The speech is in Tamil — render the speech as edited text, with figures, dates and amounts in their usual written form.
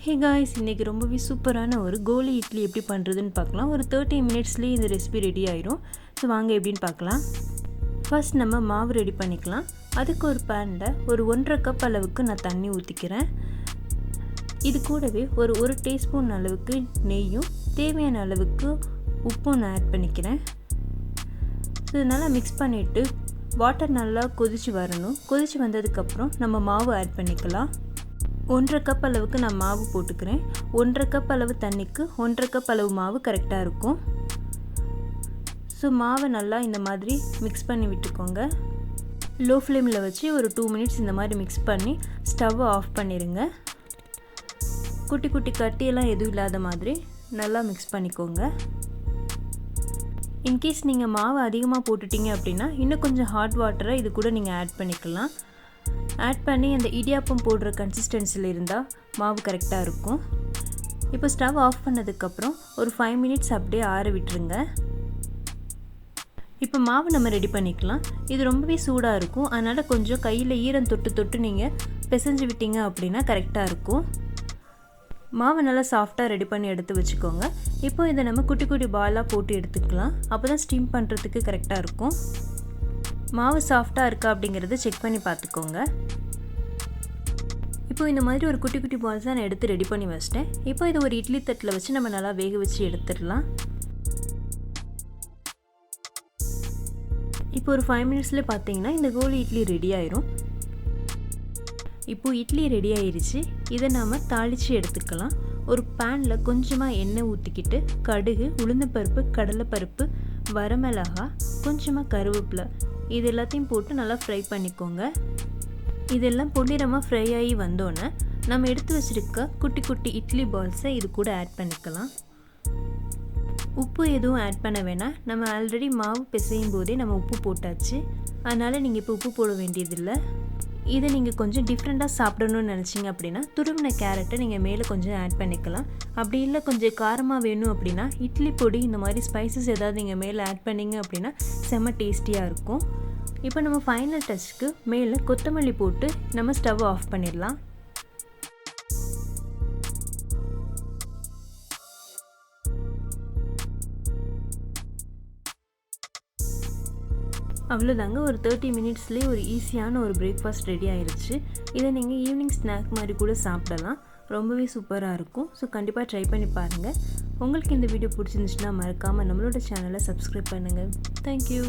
Hey guys, இன்னைக்கு ரொம்பவே சூப்பரான ஒரு கோலி இட்லி எப்படி பண்ணுறதுன்னு பார்க்கலாம். ஒரு 30 மினிட்ஸ்லேயே இந்த ரெசிபி ரெடி ஆயிரும். ஸோ வாங்க எப்படின்னு பார்க்கலாம். ஃபர்ஸ்ட் நம்ம மாவு ரெடி பண்ணிக்கலாம். அதுக்கு ஒரு பேனில் ஒரு 1.5 கப் அளவுக்கு நான் தண்ணி ஊற்றிக்கிறேன். இது கூடவே ஒரு டீஸ்பூன் அளவுக்கு நெய்யும் தேவையான அளவுக்கு உப்பும் நான் ஆட் பண்ணிக்கிறேன். ஸோ இதனால் மிக்ஸ் பண்ணிவிட்டு வாட்டர் நல்லா கொதித்து வரணும். கொதித்து வந்ததுக்கப்புறம் நம்ம மாவு ஆட் பண்ணிக்கலாம். 1.5 கப் அளவுக்கு நான் மாவு போட்டுக்கிறேன். 1.5 கப் அளவு தண்ணிக்கு 1.5 கப் அளவு மாவு கரெக்டாக இருக்கும். ஸோ மாவை நல்லா இந்த மாதிரி மிக்ஸ் பண்ணி விட்டுக்கோங்க. லோ ஃப்ளேமில் வச்சு ஒரு 2 மினிட்ஸ் இந்த மாதிரி மிக்ஸ் பண்ணி ஸ்டவ்வை ஆஃப் பண்ணிடுங்க. குட்டி குட்டி கட்டியெல்லாம் எதுவும் இல்லாத மாதிரி நல்லா மிக்ஸ் பண்ணிக்கோங்க. இன்கேஸ் நீங்கள் மாவு அதிகமாக போட்டுட்டீங்க அப்படின்னா இன்னும் கொஞ்சம் ஹாட் வாட்டரை இது கூட நீங்கள் ஆட் பண்ணிக்கலாம். ஆட் பண்ணி அந்த இடியாப்பம் போடுற கன்சிஸ்டன்சியில் இருந்தால் மாவு கரெக்டாக இருக்கும். இப்போ ஸ்டவ் ஆஃப் பண்ணதுக்கப்புறம் ஒரு 5 மினிட்ஸ் அப்படியே ஆற விட்டுருங்க. இப்போ மாவு நம்ம ரெடி பண்ணிக்கலாம். இது ரொம்பவே சூடாக இருக்கும். அதனால் கொஞ்சம் கையில் ஈரம் தொட்டு நீங்கள் பிசைஞ்சு விட்டீங்க அப்படின்னா கரெக்டாக இருக்கும். மாவு நல்லா சாஃப்டாக ரெடி பண்ணி எடுத்து வச்சுக்கோங்க. இப்போ இதை நம்ம குட்டி குட்டி பாலாக போட்டு எடுத்துக்கலாம். அப்போ தான் ஸ்டீம் பண்ணுறதுக்கு கரெக்டாக இருக்கும். மாவு சாஃப்டாக இருக்கா அப்படிங்கிறத செக் பண்ணி பார்த்துக்கோங்க. இப்போ இந்த மாதிரி ஒரு குட்டி குட்டி பால்ஸாக நான் எடுத்து ரெடி பண்ணி வச்சிட்டேன். இப்போ இதை ஒரு இட்லி தட்டில் வச்சு நம்ம நல்லா வேக வச்சு எடுத்துடலாம். இப்போ ஒரு 5 மினிட்ஸ்லேயே பார்த்தீங்கன்னா இந்த கோலி இட்லி ரெடி ஆயிரும். இப்போது இட்லி ரெடி ஆயிடுச்சு. இதை நாம் தாளித்து எடுத்துக்கலாம். ஒரு பேனில் கொஞ்சமாக எண்ணெய் ஊற்றிக்கிட்டு கடுகு, உளுந்தப்பருப்பு, கடலைப்பருப்பு, வரமிளகாய், கொஞ்சமாக கருவேப்பிலை இது எல்லாத்தையும் போட்டு நல்லா ஃப்ரை பண்ணிக்கோங்க. இதெல்லாம் பொன்னிறமாக ஃப்ரை ஆகி வந்தோன்னே நம்ம எடுத்து வச்சுருக்க குட்டி குட்டி இட்லி பால்ஸை இது கூட ஆட் பண்ணிக்கலாம். உப்பு எதுவும் ஆட் பண்ண வேணாம். நம்ம ஆல்ரெடி மாவு பிசையும் போதே நம்ம உப்பு போட்டாச்சு. அதனால் நீங்கள் இப்போ உப்பு போட வேண்டியதில்லை. இதை நீங்கள் கொஞ்சம் டிஃப்ரெண்ட்டாக சாப்பிடணும்னு நினச்சிங்க அப்படின்னா துருவின கேரட்டை நீங்கள் மேலே கொஞ்சம் ஆட் பண்ணிக்கலாம். அப்படி இல்லை கொஞ்சம் காரமாக வேணும் அப்படின்னா இட்லி பொடி இந்த மாதிரி ஸ்பைசஸ் ஏதாவது நீங்கள் மேலே ஆட் பண்ணிங்க அப்படின்னா செம்ம டேஸ்டியாக இருக்கும். இப்போ நம்ம ஃபைனல் டச்சுக்கு மேலே கொத்தமல்லி போட்டு நம்ம ஸ்டவ் ஆஃப் பண்ணிடலாம். அவ்வளோதாங்க. ஒரு 30 மினிட்ஸ்லேயே ஒரு ஈஸியான ஒரு பிரேக்ஃபாஸ்ட் ரெடி ஆயிடுச்சு. இதை நீங்கள் ஈவினிங் ஸ்நாக் மாதிரி கூட சாப்பிடலாம். ரொம்பவே சூப்பராக இருக்கும். ஸோ கண்டிப்பாக ட்ரை பண்ணி பாருங்கள். உங்களுக்கு இந்த வீடியோ பிடிச்சிருந்துச்சுன்னா மறக்காமல் நம்மளோட சேனலை சப்ஸ்கிரைப் பண்ணுங்கள். தேங்க்யூ.